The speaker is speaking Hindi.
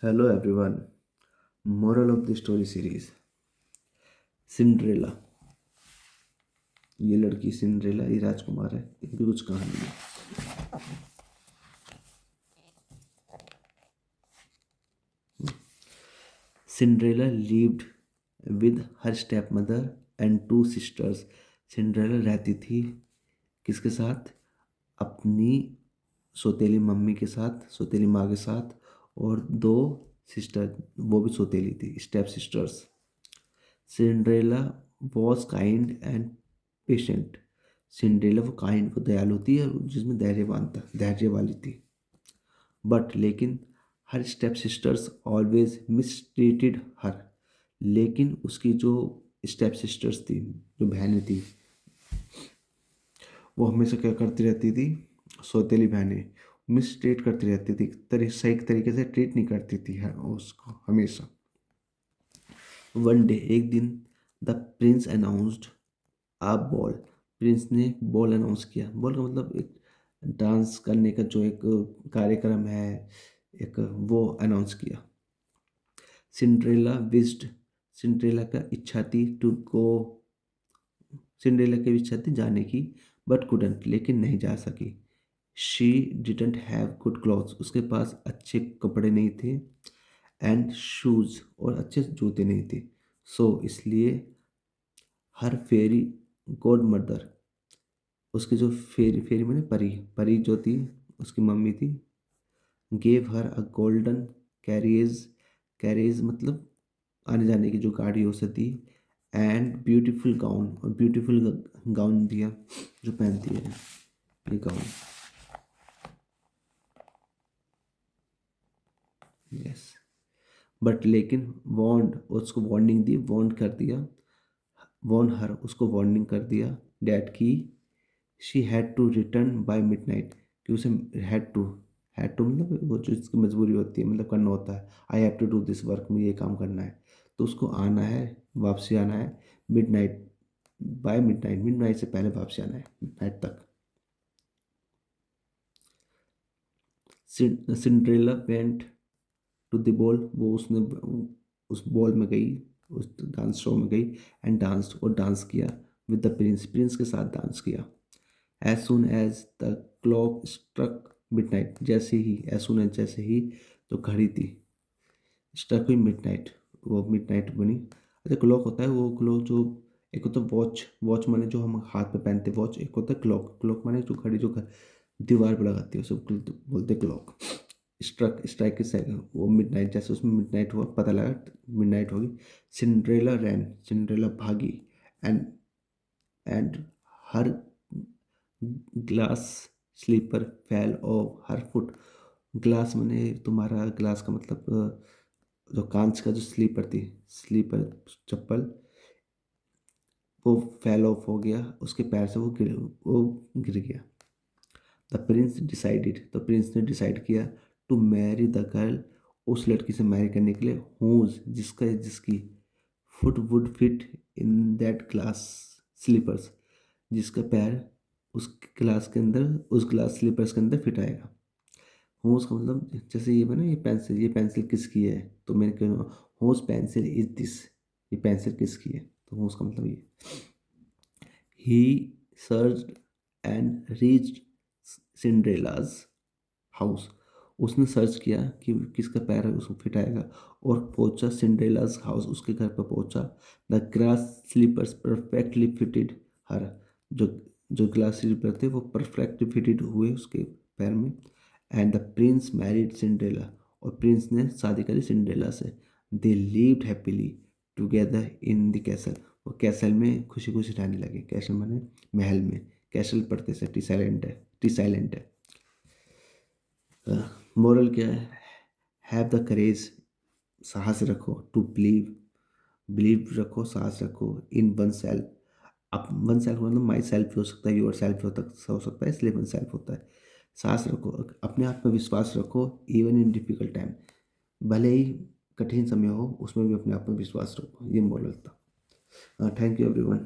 Hello everyone. Moral of the story series. Cinderella. ये लड़की सिंड्रेला, ये राजकुमार है, इनकी कुछ कहानी है. Cinderella lived with her stepmother and two sisters. Cinderella रहती थी किसके साथ? अपनी सौतेली मम्मी के साथ, सौतेली माँ के साथ, और दो सिस्टर, वो भी सौतेली थी, step sisters. Cinderella was kind and patient. Cinderella वो काइंड, वो दयालु थी और जिसमें धैर्यवान था, धैर्य वाली थी. बट लेकिन हर स्टेप सिस्टर्स ऑलवेज मिसट्रीटेड हर. लेकिन उसकी जो स्टेप सिस्टर्स थी, जो बहनें थी, वो हमेशा क्या करती रहती थी? सौतेली बहनें मिसट्रीट करती रहती थी, सही तरीके से ट्रीट नहीं करती थी उसको हमेशा. वन डे, एक दिन, the prince announced a ball. Prince ने बॉल अनाउंस किया. बॉल का मतलब एक डांस करने का जो एक कार्यक्रम है, एक वो अनाउंस किया. Cinderella wished. सिंड्रेला का इच्छा थी टू गो. सिंड्रेला की इच्छा थी जाने की, बट कुडंट, लेकिन नहीं जा सकी. She didn't have good clothes. उसके पास अच्छे कपड़े नहीं थे. एंड शूज़, और अच्छे जूते नहीं थे. सो इसलिए हर फेरी गॉड मदर, उसकी जो फेरी, फेरी मैंने परी, परी जो थी, उसकी मम्मी थी, गेव हर अ गोल्डन कैरियज. कैरियज मतलब आने जाने की जो गाड़ी हो सकती. एंड ब्यूटीफुल गाउन, और ब्यूटीफुल गाउन दिया जो पहनती है, ये गाउन. यस. बट लेकिन वॉन्ड, उसको वार्निंग दी, वॉन्ड कर दिया, वॉर्न हर, उसको वार्निंग कर दिया डैड की. She had to return by midnight, कि उसे हैड टू मतलब वो जो इसकी मजबूरी होती है, मतलब करना होता है. I have to do this work, मुझे ये काम करना है, तो उसको आना है, वापसी आना है मिडनाइट. बाय मिडनाइट, मिडनाइट से पहले वापसी आना है, मिडनाइट तक. Cinderella went to the ball. वो उसने उस बॉल में गई, उस डांस शो में गई. एंड डांस, और डांस किया विद द प्रिंस, प्रिंस के साथ डांस किया. As soon as the clock struck midnight, जैसे ही, एज सुन एज, जैसे ही जो घड़ी थी, स्ट्रक हुई मिडनाइट, वो मिडनाइट बनी. अच्छा, क्लॉक होता है वो क्लॉक जो, एक होता है वॉच, वॉच माने जो हम हाथ पे पहनते हैं वॉच, एक होता है क्लॉक, क्लॉक माने जो घड़ी जो दीवार पे लगाती है, उसे बोलते हैं क्लॉक. स्ट्रक, स्ट्राइक के सेकंड, वो मिडनाइट, जैसे उसमें मिडनाइट हुआ, पता लगा मिडनाइट होगी. सिंड्रेला रैन, सिंड्रेला भागी. And and her glass slipper fell off her foot. Glass मैंने, तुम्हारा ग्लास का मतलब जो कांच का जो स्लीपर थी, स्लीपर चप्पल, वो फेल ऑफ हो गया उसके पैर से, वो गिर गया. द प्रिंस डिसाइडेड, तो प्रिंस ने डिसाइड किया टू मैरी द गर्ल, उस लड़की से मैरी करने के लिए, हुज, जिसका जिसकी foot would fit in that glass slippers, जिसका पैर उस ग्लास के अंदर, उस ग्लास स्लीपर्स के अंदर फिट आएगा. होस का मतलब, जैसे ये बना, ये पेंसिल किसकी है, तो मैंने कहा होस पेंसिल इज दिस, ये पेंसिल किसकी है, तो होस का मतलब ये. ही सर्च एंड रीच्ड सिंड्रेलाज हाउस. उसने सर्च किया कि किसका पैर है उसको फिट आएगा, और पहुंचा सिंड्रेलाज हाउस, उसके घर पर पहुंचा. The grass slippers perfectly fitted her, जो जो ग्लास स्लीपर थे वो परफेक्टली फिटेड हुए उसके पैर में. And the Prince married Cinderella, और प्रिंस ने शादी करी सिंड्रेला से. They lived happily together in the castle. वो कैसल में खुशी खुशी रहने लगे. कैसल माने महल में, कैसल पढ़ते से टी साइलेंट है, टी साइलेंट है. मोरल क्या है? हैव द करेज, साहस रखो, टू बिलीव, बिलीव रखो, साहस रखो, इन वन सेल्फ. अब वन सेल्फ मतलब माई सेल्फ हो सकता है, योर सेल्फ हो सकता है, इसलिए वन सेल्फ होता है. साहस रखो, अपने आप में विश्वास रखो, इवन इन डिफिकल्ट टाइम, भले ही कठिन समय हो उसमें भी अपने आप में विश्वास रखो. ये मोरल था. Thank you everyone.